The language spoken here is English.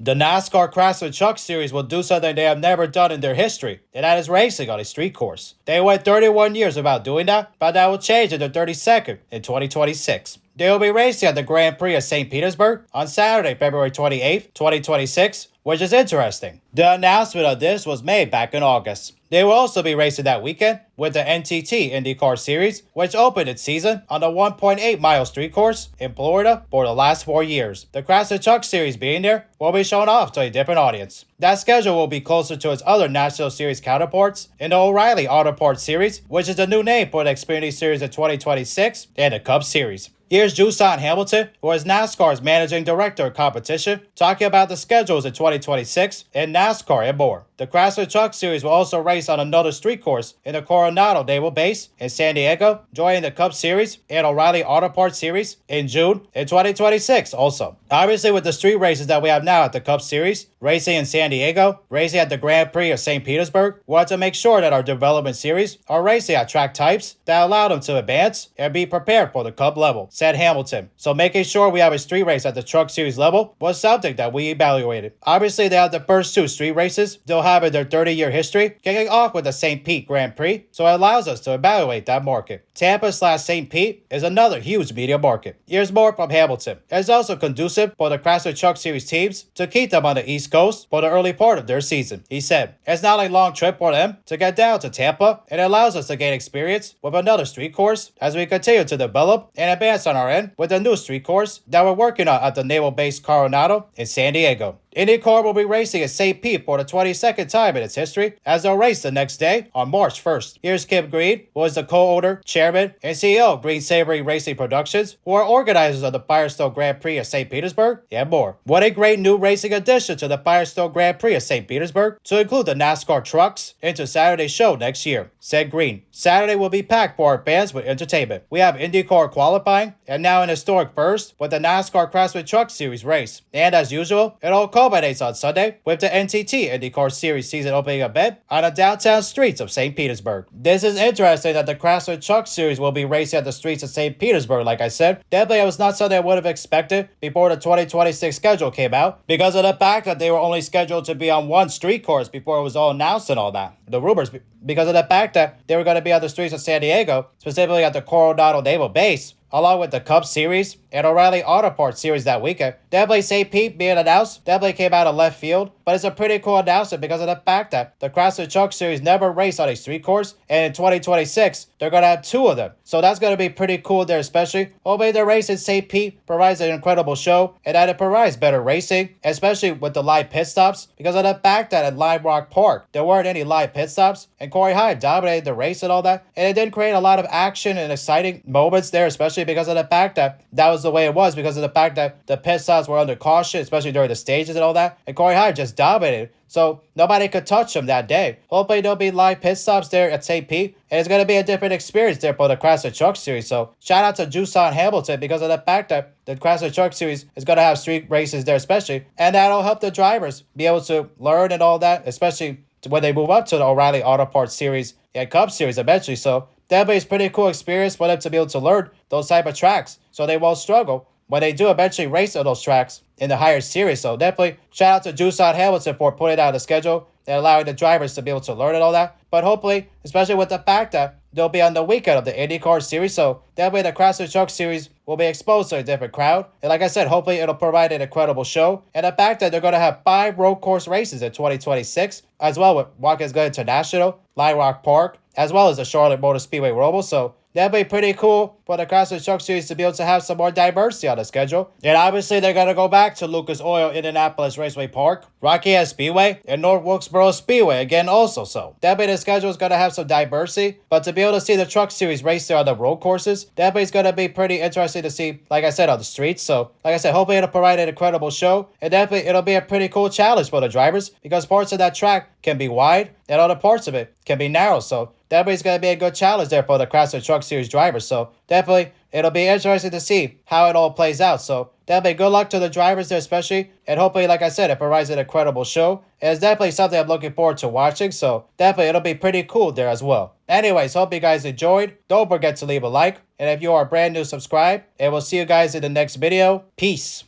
The NASCAR Craftsman Truck Series will do something they have never done in their history, and that is racing on a street course. They went 31 years without doing that, but that will change in their 32nd in 2026. They will be racing at the Grand Prix of St. Petersburg on Saturday, February 28th, 2026, which is interesting. The announcement of this was made back in August. They will also be racing that weekend with the NTT IndyCar Series, which opened its season on the 1.8-mile street course in Florida for the last 4 years. The Craftsman Truck Series being there will be shown off to a different audience. That schedule will be closer to its other National Series counterparts in the O'Reilly Auto Parts Series, which is the new name for the Xfinity Series in 2026, and the Cup Series. Here's Jusan Hamilton, who is NASCAR's managing director of competition, talking about the schedules in 2026 in NASCAR and more. The Craftsman Truck Series will also race on another street course in the Coronado Naval Base in San Diego, joining the Cup Series and O'Reilly Auto Parts Series in June in 2026 also. Obviously, with the street races that we have now at the Cup Series, racing in San Diego, racing at the Grand Prix of St. Petersburg, we want to make sure that our development series are racing at track types that allow them to advance and be prepared for the Cup level, said Hamilton. So making sure we have a street race at the Truck Series level was something that we evaluated. Obviously, they have the first two street races they'll have in their 30-year history, kicking off with the St. Pete Grand Prix, so it allows us to evaluate that market. Tampa/St. Pete is another huge media market. Here's more from Hamilton. It's also conducive for the Craftsman Truck Series teams to keep them on the East Coast for the early part of their season. He said, it's not a long trip for them to get down to Tampa, and it allows us to gain experience with another street course as we continue to develop and advance on our end with a new street course that we're working on at the Naval Base Coronado in San Diego. IndyCar will be racing at St. Pete for the 22nd time in its history, as they'll race the next day on March 1st. Here's Kim Green, who is the co-owner, chairman, and CEO of Green Savory Racing Productions, who are organizers of the Firestone Grand Prix of St. Petersburg, and more. What a great new racing addition to the Firestone Grand Prix of St. Petersburg to include the NASCAR trucks into Saturday's show next year, said Green. Saturday will be packed for our fans with entertainment. We have IndyCar qualifying, and now an historic first with the NASCAR Craftsman Truck Series race. And as usual, it all culminates on Sunday with the NTT IndyCar Series season opening event on the downtown streets of St. Petersburg. This is interesting that the Craftsman Truck Series will be racing at the streets of St. Petersburg, like I said. Definitely, it was not something I would have expected before the 2026 schedule came out, because of the fact that they were only scheduled to be on one street course before it was all announced and all that. The rumors, because of the fact that they were going to be on the streets of San Diego, specifically at the Coronado Naval Base, along with the Cup Series and O'Reilly Auto Parts Series that weekend. Definitely St. Pete being announced definitely came out of left field, but it's a pretty cool announcement because of the fact that the Craftsman Truck Series never raced on a street course, and in 2026, they're going to have two of them. So that's going to be pretty cool there, especially. Hopefully the race in St. Pete provides an incredible show, and that it provides better racing, especially with the live pit stops, because of the fact that at Lime Rock Park, there weren't any live pit stops, and Corey Hyde dominated the race and all that, and it did create a lot of action and exciting moments there, especially because of the fact that that was the way it was, because of the fact that the pit stops were under caution, especially during the stages and all that, and Corey Hyde just dominated. So nobody could touch him that day. Hopefully there'll be live pit stops there at St. Pete, and it's going to be a different experience there for the Craftsman Truck Series. So shout out to Jusan Hamilton because of the fact that the Craftsman Truck Series is going to have street races there especially, and that'll help the drivers be able to learn and all that, especially when they move up to the O'Reilly Auto Parts Series and Cup Series eventually. So that'll be a pretty cool experience for them to be able to learn those type of tracks so they won't struggle when they do eventually race on those tracks in the higher series. So definitely shout out to Jusan Hamilton for putting out the schedule and allowing the drivers to be able to learn and all that. But hopefully, especially with the fact that they'll be on the weekend of the IndyCar Series, so that way the Craftsman Truck Series will be exposed to a different crowd. And like I said, hopefully it'll provide an incredible show. And the fact that they're going to have 5 road course races in 2026, as well with Watkins Glen International, Lime Rock Park, as well as the Charlotte Motor Speedway Roval. So that'd be pretty cool for the Craftsman Truck Series to be able to have some more diversity on the schedule. And obviously, they're going to go back to Lucas Oil Indianapolis Raceway Park, Rockyhead Speedway, and North Wilkesboro Speedway again also. So that means the schedule is going to have some diversity. But to be able to see the Truck Series race there on the road courses, that is going to be pretty interesting to see, like I said, on the streets. So like I said, hopefully it'll provide an incredible show. And definitely it'll be a pretty cool challenge for the drivers, because parts of that track can be wide and other parts of it can be narrow. So definitely it's going to be a good challenge there for the Craftsman Truck Series drivers. So definitely it'll be interesting to see how it all plays out. So definitely good luck to the drivers there especially. And hopefully, like I said, it provides an incredible show. And it's definitely something I'm looking forward to watching. So definitely it'll be pretty cool there as well. Anyways, hope you guys enjoyed. Don't forget to leave a like. And if you are brand new, subscribe. And we'll see you guys in the next video. Peace.